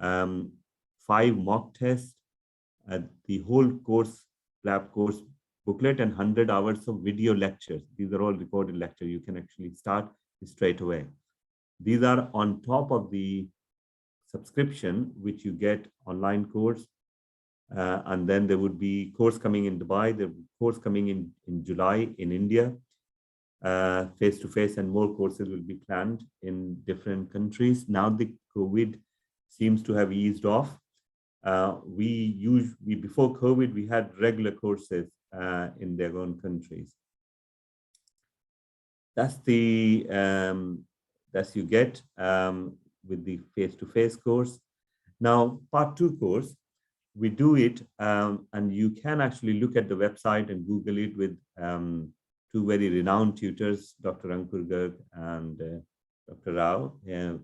5 mock tests, the whole course, PLAB course booklet, and 100 hours of video lectures. These are all recorded lectures. You can actually start straight away. These are on top of the subscription, which you get online course. And then there would be course coming in Dubai, the course coming in July in India, face-to-face, and more courses will be planned in different countries. Now the COVID seems to have eased off. Before COVID, we had regular courses in their own countries. That's the that's you get with the face-to-face course. Now, part 2 course, we do it, and you can actually look at the website and Google it with 2 very renowned tutors, Dr. Ankur Garg and Dr. Rao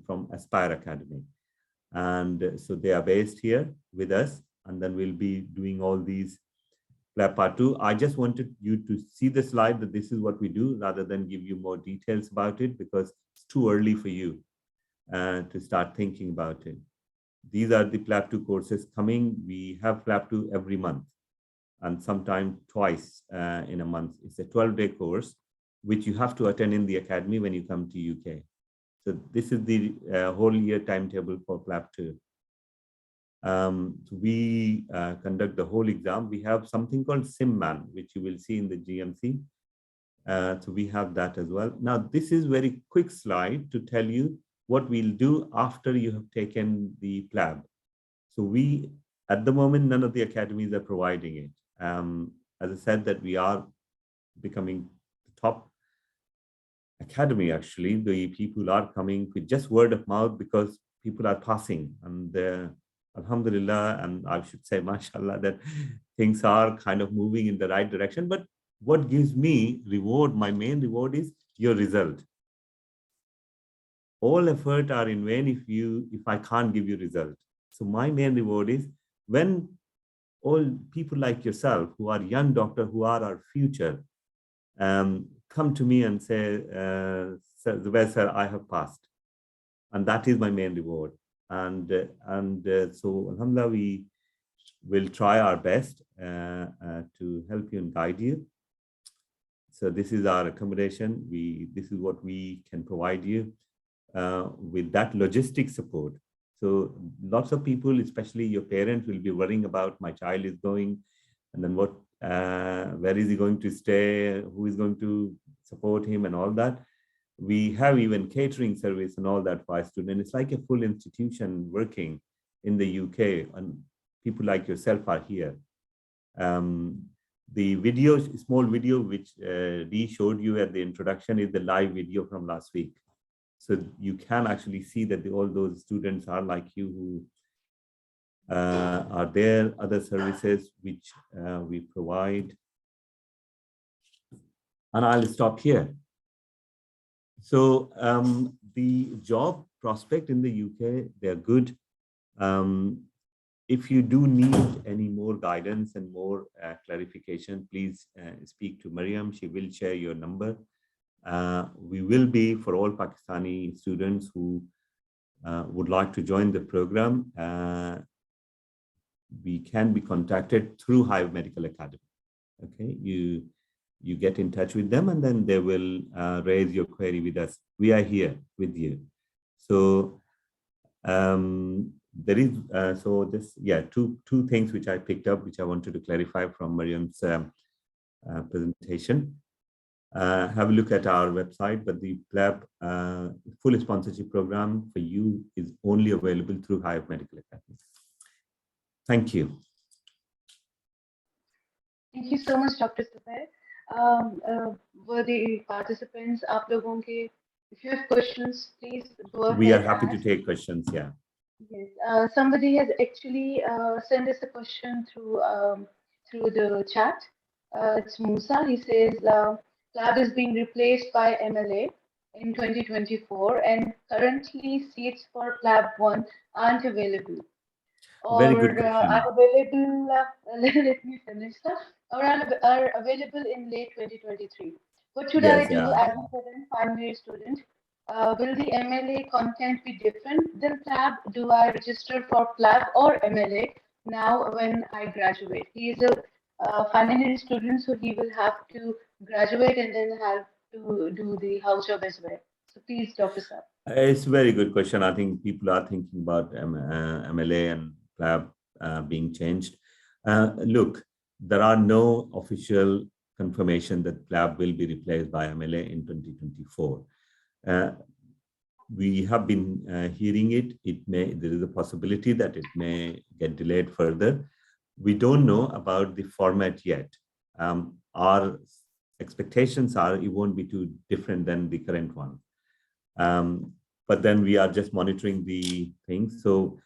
from Aspire Academy. And so they are based here with us, and then we'll be doing all these PLAB part 2. I just wanted you to see the slide that this is what we do, rather than give you more details about it, because it's too early for you to start thinking about it. These are the PLAB 2 courses coming. We have PLAB 2 every month, and sometimes twice in a month. It's a 12-day course, which you have to attend in the academy when you come to UK. So this is the whole year timetable for PLAB 2. So we conduct the whole exam. We have something called SimMan, which you will see in the GMC. So we have that as well. Now, this is very quick slide to tell you what we'll do after you have taken the PLAB. So we, at the moment, none of the academies are providing it. As I said, that we are becoming the top academy. Actually, the people are coming with just word of mouth because people are passing, and alhamdulillah, and I should say mashallah, that things are kind of moving in the right direction. But what gives me reward, my main reward, is your result. All effort are in vain if I can't give you result. So my main reward is when all people like yourself, who are young doctors, who are our future, come to me and say, Zubair sir, I have passed. And that is my main reward. So alhamdulillah, we will try our best to help you and guide you. So this is our accommodation. This is what we can provide you with that logistic support. So lots of people, especially your parents, will be worrying about my child is going, and then what, where is he going to stay? Who is going to support him and all that. We have even catering service and all that for our students. It's like a full institution working in the UK, and people like yourself are here. The video, small video, which Dee showed you at the introduction, is the live video from last week. So you can actually see that all those students are like you, who are there, other services which we provide. And I'll stop here. So the job prospect in the UK, they're good. If you do need any more guidance and more clarification, please speak to Mariam. She will share your number. We will be, for all Pakistani students who would like to join the program, we can be contacted through Hive Medical Academy. Okay, you get in touch with them, and then they will raise your query with us. We are here with you. So there is two things which I picked up, which I wanted to clarify from Mariam's presentation. Have a look at our website, but the PLAB full sponsorship program for you is only available through Hive Medical Academy. Thank you. Thank you so much, Dr. Zubair. Worthy participants, if you have questions, please go ahead. We are happy to take questions. Yeah. Yes. Somebody has actually sent us a question through the chat. It's Musa. He says PLAB is being replaced by MLA in 2024, and currently seats for PLAB 1 aren't available. Very good question. Are available, let me finish that, or are available in late 2023. What should I do as a current final year student? Will the MLA content be different than PLAB? Do I register for PLAB or MLA now when I graduate? He is a final year student, so he will have to graduate and then have to do the house job as well. So please, Dr. Saab. It's a very good question. I think people are thinking about MLA and PLAB being changed. Look, there are no official confirmation that PLAB will be replaced by MLA in 2024. We have been hearing it. There is a possibility that it may get delayed further. We don't know about the format yet. Our expectations are it won't be too different than the current one. But then we are just monitoring the things. So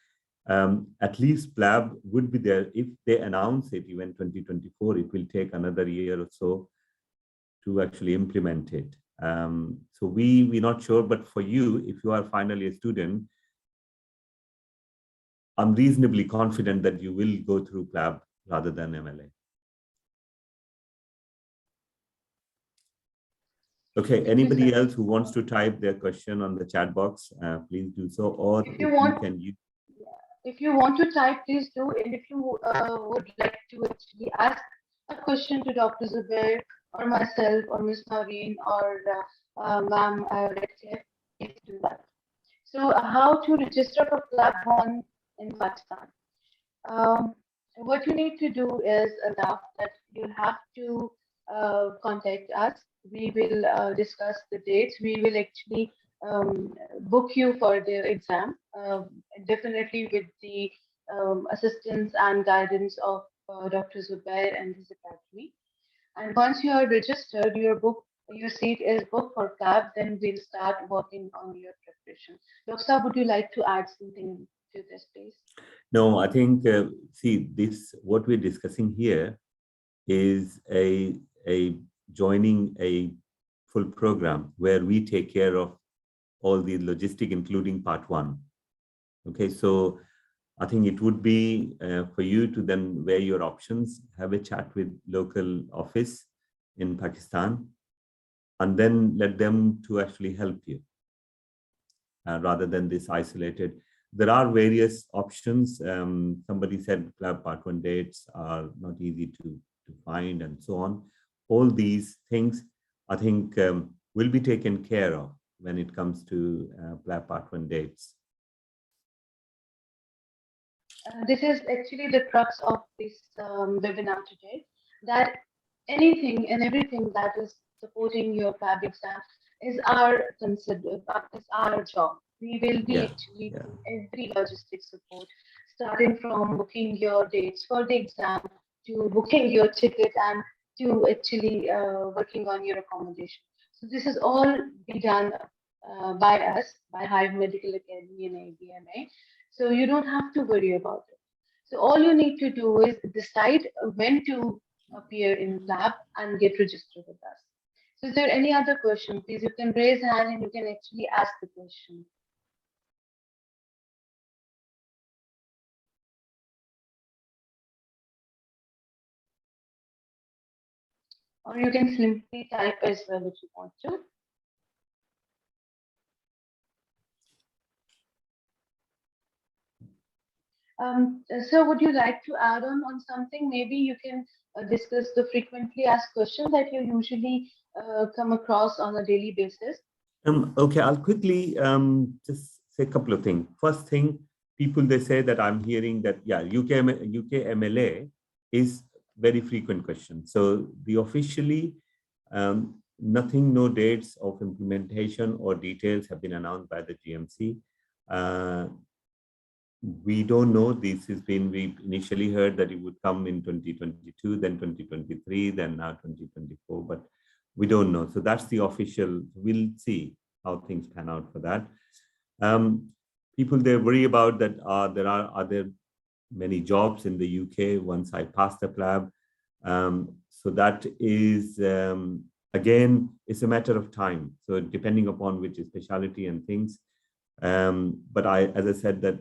at least PLAB would be there. If they announce it even 2024, it will take another year or so to actually implement it. So we're not sure, but for you, if you are finally a student, I'm reasonably confident that you will go through PLAB rather than MLA. Okay, anybody else who wants to type their question on the chat box, please do so. Or if you want to type, please do. And if you would like to actually ask a question to Dr. Zubair or myself or Ms. Naveen or Ma'am Rectif, please do that. So how to register for PLAB 1 in Pakistan? What you need to do is that you have to contact us. We will discuss the dates. We will actually book you for the exam, definitely with the assistance and guidance of Dr. Zubair and his academy. And once you are registered, your seat is booked for PLAB, then we'll start working on your preparation. Dr. Saab, would you like to add something to this, please? No, I think, see, what we're discussing here is a joining a full program where we take care of all the logistic, including part 1. Okay, so I think it would be for you to then weigh your options, have a chat with local office in Pakistan, and then let them to actually help you rather than this isolated. There are various options. Somebody said PLAB Part 1 dates are not easy to find and so on. All these things, I think, will be taken care of when it comes to PLAB Part 1 dates. This is actually the crux of this webinar today, that anything and everything that is supporting your PLAB exam is is our job. We will be Yeah, actually yeah. doing every logistic support, starting from booking your dates for the exam to booking your ticket and to actually working on your accommodation. So this is all be done by us, by Hive Medical Academy and ABMA. So you don't have to worry about it. So all you need to do is decide when to appear in lab and get registered with us. So is there any other question? Please, you can raise hand and you can actually ask the question. Or you can simply type as well if you want to. So would you like to add on something? Maybe you can discuss the frequently asked questions that you usually come across on a daily basis. Okay, I'll quickly just say a couple of things. First thing, people, they say that I'm hearing that, yeah, UK MLA is very frequent question. So the officially, nothing, no dates of implementation or details have been announced by the GMC. We don't know. This has been, we initially heard that it would come in 2022, then 2023, then now 2024, but we don't know. So that's the official. We'll see how things pan out for that. People, they worry about that there are other many jobs in the UK once I pass the PLAB. So that is, again, it's a matter of time. So depending upon which specialty and things. But as I said, that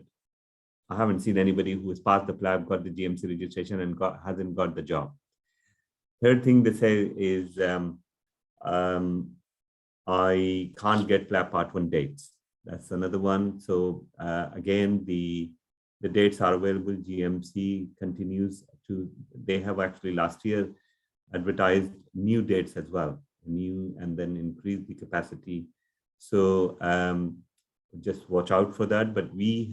I haven't seen anybody who has passed the PLAB, got the GMC registration and hasn't got the job. Third thing they say is, I can't get PLAB Part 1 dates. That's another one. So again, the dates are available. GMC continues to, they have actually last year advertised new dates as well, new, and then increase the capacity. So just watch out for that. But we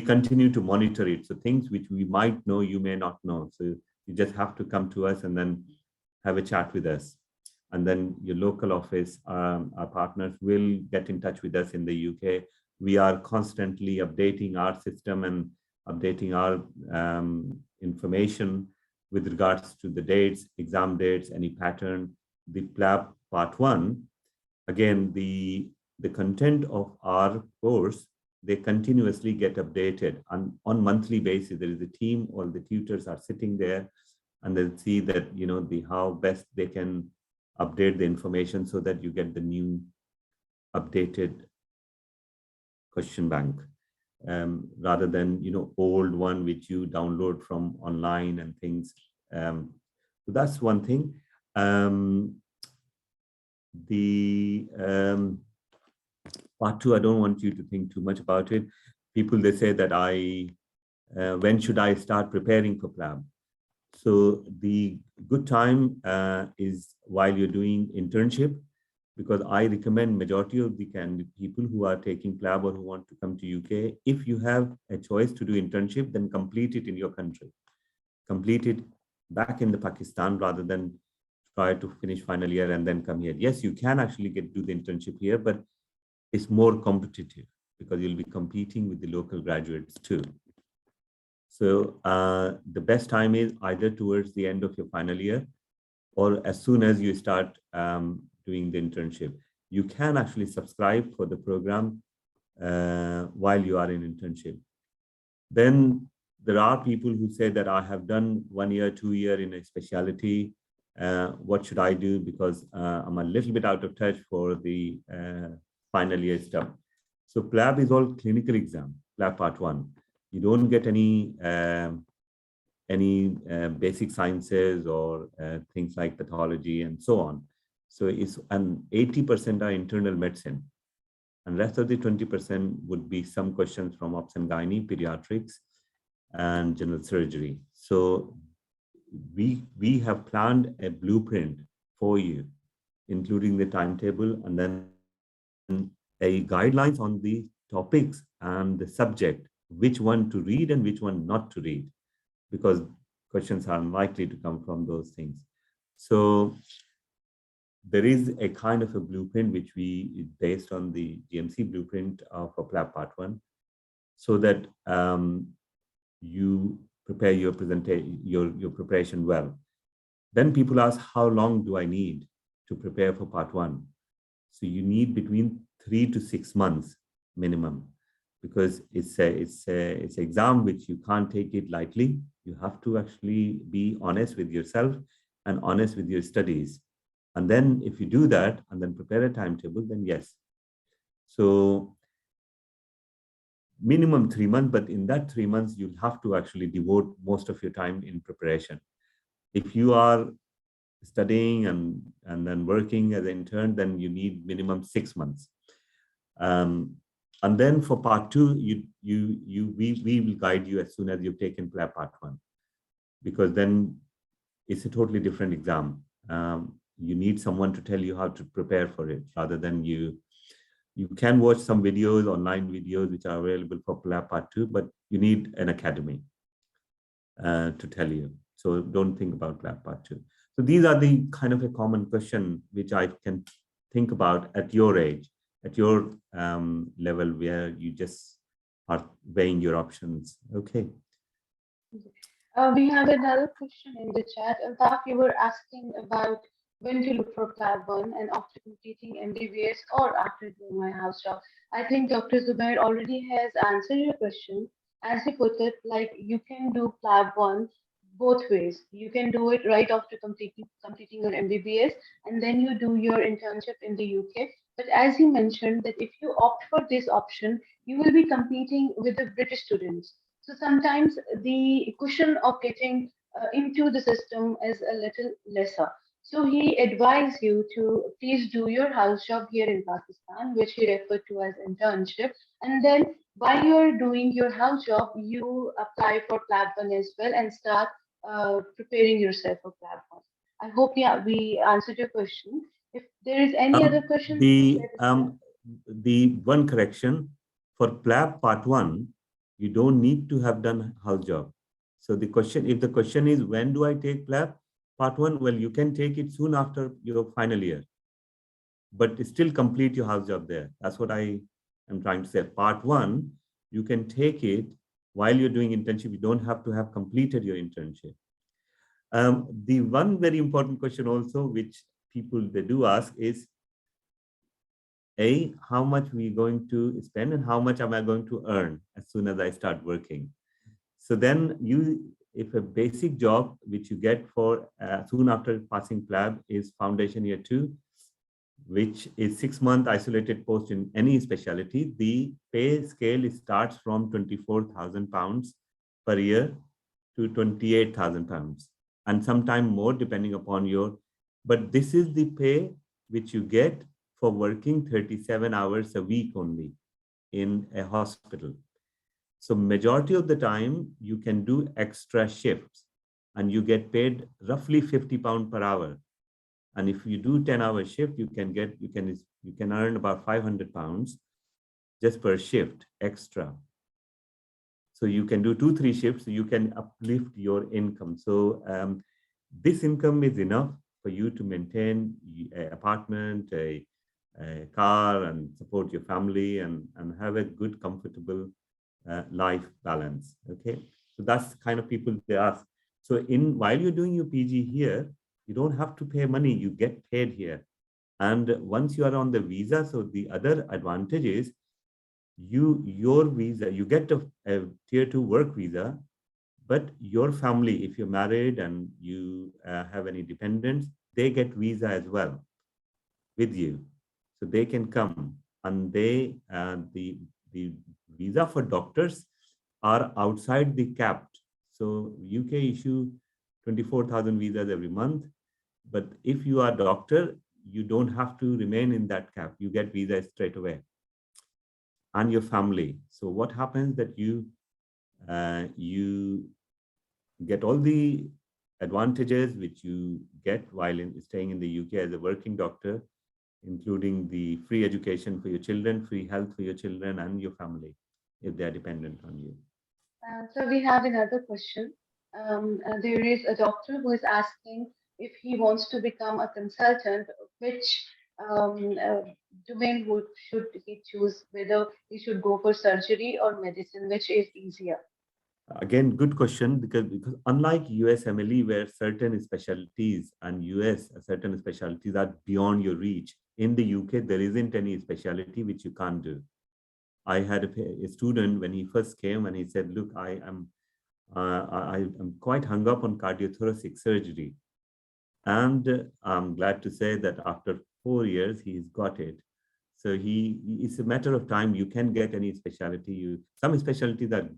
continue to monitor it. So things which we might know, you may not know. So you just have to come to us and then have a chat with us. And then your local office, our partners will get in touch with us in the UK. We are constantly updating our system and updating our information with regards to the dates, exam dates, any pattern. The PLAB Part 1, again, the content of our course, they continuously get updated on monthly basis. There is a team, all the tutors are sitting there, and they'll see that, you know, how best they can update the information so that you get the new updated question bank, rather than, you know, old one which you download from online and things. So that's one thing. Part 2, I don't want you to think too much about it. People, they say that when should I start preparing for PLAB? So the good time is while you're doing internship, because I recommend majority of the people who are taking PLAB or who want to come to UK, if you have a choice to do internship, then complete it in your country. Complete it back in the Pakistan rather than try to finish final year and then come here. Yes, you can actually do the internship here, but it's more competitive because you'll be competing with the local graduates too. So the best time is either towards the end of your final year or as soon as you start doing the internship. You can actually subscribe for the program while you are in internship. Then there are people who say that I have done 1 year, 2 year in a specialty. What should I do? Because I'm a little bit out of touch for the final year stuff. So PLAB is all clinical exam, PLAB Part 1. You don't get any basic sciences or things like pathology and so on. So it's, and 80% are internal medicine, and rest of the 20% would be some questions from obs and gynae, pediatrics, and general surgery. So we have planned a blueprint for you, including the timetable and then a guidelines on the topics and the subject, which one to read and which one not to read, because questions are unlikely to come from those things. So there is a kind of a blueprint which we based on the GMC blueprint for PLAB Part 1, so that you prepare your presentation, your preparation well. Then people ask, how long do I need to prepare for Part 1? So you need between 3 to 6 months minimum, because it's an exam which you can't take it lightly. You have to actually be honest with yourself and honest with your studies. And then if you do that and then prepare a timetable, then yes. So minimum 3 months, but in that 3 months, you'll have to actually devote most of your time in preparation. If you are studying and then working as an intern, then you need minimum 6 months. And then for Part 2, we will guide you as soon as you've taken PLAB Part 1, because then it's a totally different exam. You need someone to tell you how to prepare for it, rather than you can watch some videos, online videos, which are available for PLAB Part 2, but you need an academy to tell you. So don't think about PLAB Part 2. So these are the kind of a common question which I can think about at your age, at your level, where you just are weighing your options. Okay. We have another question in the chat. Altaf, you were asking about when to look for PLAB 1 and after completing MBBS or after doing my house job. I think Dr. Zubair already has answered your question. As he put it, like you can do PLAB 1 both ways. You can do it right after completing your MBBS, and then you do your internship in the UK. But as he mentioned, that if you opt for this option, you will be competing with the British students. So sometimes the cushion of getting into the system is a little lesser. So he advised you to please do your house job here in Pakistan, which he referred to as internship. And then while you're doing your house job, you apply for PLAB 1 as well and start preparing yourself for PLAB 1. I hope, yeah, we answered your question. If there is any other question, please let us know. The one correction for PLAB Part 1, you don't need to have done house job. So the question, if the question is, when do I take PLAB Part 1? Well, you can take it soon after your final year, but still complete your house job there. That's what I am trying to say. Part 1, you can take it while you're doing internship. You don't have to have completed your internship. The one very important question also, which people, they do ask is, how much we going to spend and how much am I going to earn as soon as I start working? So then if a basic job which you get for soon after passing PLAB is foundation year 2, which is 6-month isolated post in any specialty, the pay scale starts from £24,000 per year to £28,000, and sometime more depending upon your, but this is the pay which you get for working 37 hours a week only in a hospital. So majority of the time you can do extra shifts and you get paid roughly £50 per hour. And if you do 10-hour shift, you can earn about £500 just per shift extra. So you can do 2-3 shifts, so you can uplift your income. So this income is enough for you to maintain an apartment, a car, and support your family and have a good, comfortable life balance. Okay, so that's the kind of people they ask. So while you're doing your PG here, you don't have to pay money, you get paid here. And once you are on the visa, so the other advantage is your visa, you get a tier 2 work visa, but your family, if you're married and you have any dependents, they get visa as well with you. So they can come, and the visa for doctors are outside the capped. So UK issue 24,000 visas every month. But if you are a doctor, you don't have to remain in that cap. You get visa straight away, and your family. So what happens that you get all the advantages which you get while staying in the UK as a working doctor, including the free education for your children, free health for your children and your family, if they are dependent on you. So we have another question. There is a doctor who is asking if he wants to become a consultant, which domain should he choose, whether he should go for surgery or medicine, which is easier? Again, good question, because unlike USMLE, where certain specialties and US certain specialties are beyond your reach, in the UK there isn't any specialty which you can't do. I had a student when he first came and he said, "Look, I am quite hung up on cardiothoracic surgery," and I'm glad to say that after 4 years he's got it. So it's a matter of time. You can get any specialty. Some specialties are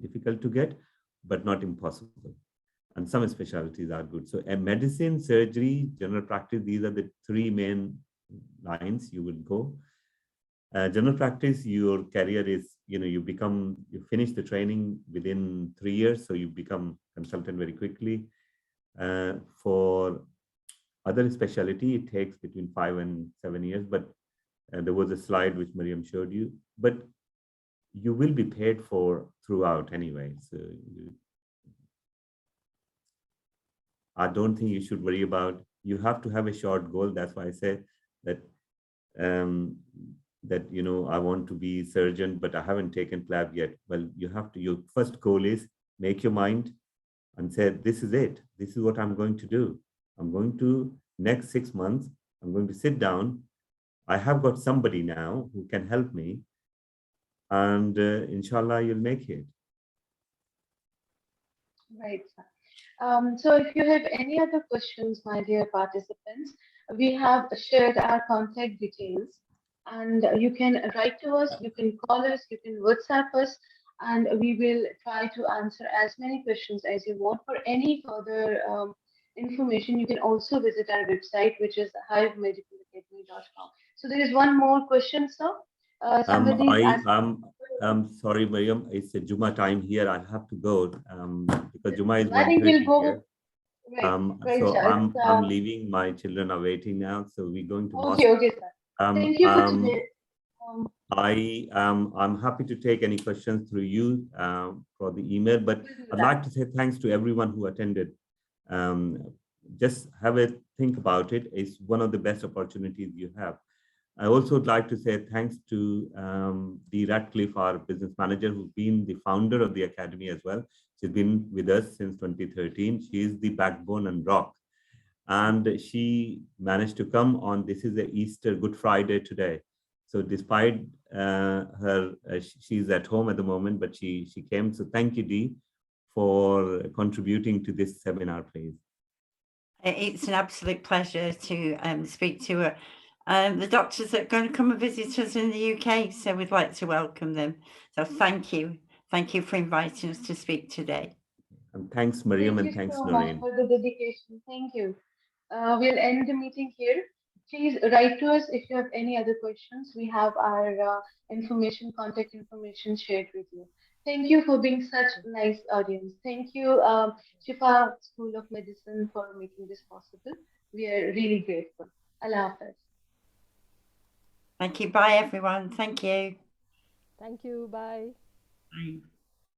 difficult to get, but not impossible. And some specialties are good. So a medicine, surgery, general practice, these are the three main lines you would go. General practice, your career is, you finish the training within 3 years, so you become consultant very quickly. For other specialty, it takes between 5 and 7 years, but there was a slide which Mariam showed you, but you will be paid for throughout anyway. So I don't think you should worry about, you have to have a short goal. That's why I say that, I want to be surgeon, but I haven't taken PLAB yet. Well, your first goal is make your mind and say, this is it. This is what I'm going to do. I'm going to, next 6 months, I'm going to sit down. I have got somebody now who can help me, and inshallah, you'll make it. Right. So if you have any other questions, my dear participants, we have shared our contact details, and you can write to us, you can call us, you can WhatsApp us, and we will try to answer as many questions as you want. For any further information, you can also visit our website, which is hivemedicalacademy.com. So there is one more question, sir. Somebody is asking. I'm sorry, Mariam, it's a Juma time here. I have to go because Juma is I think 1:30 we'll go. here. Right, So sir. I'm leaving. My children are waiting now, so we're going to mosque. Okay, sir. Thank you for today. I'm happy to take any questions through you for the email, but I'd like to say thanks to everyone who attended. Just have a think about it. It's one of the best opportunities you have. I also would like to say thanks to Dee Ratcliffe, our business manager, who's been the founder of the academy as well. She's been with us since 2013. She is the backbone and rock. And she managed to come on, this is the Easter Good Friday today. So despite she's at home at the moment, but she came. So thank you, Dee, for contributing to this seminar, please. It's an absolute pleasure to speak to the doctors that are going to come and visit us in the UK. So we'd like to welcome them. So thank you. Thank you for inviting us to speak today. And thanks, Mariam, and thanks, Noreen. Thank you so much for the dedication. Thank you. We'll end the meeting here. Please write to us if you have any other questions. We have our contact information shared with you. Thank you for being such a nice audience. Thank you, Shifa School of Medicine, for making this possible. We are really grateful. Allah Hafiz. Thank you. Bye, everyone. Thank you. Thank you. Bye. Bye.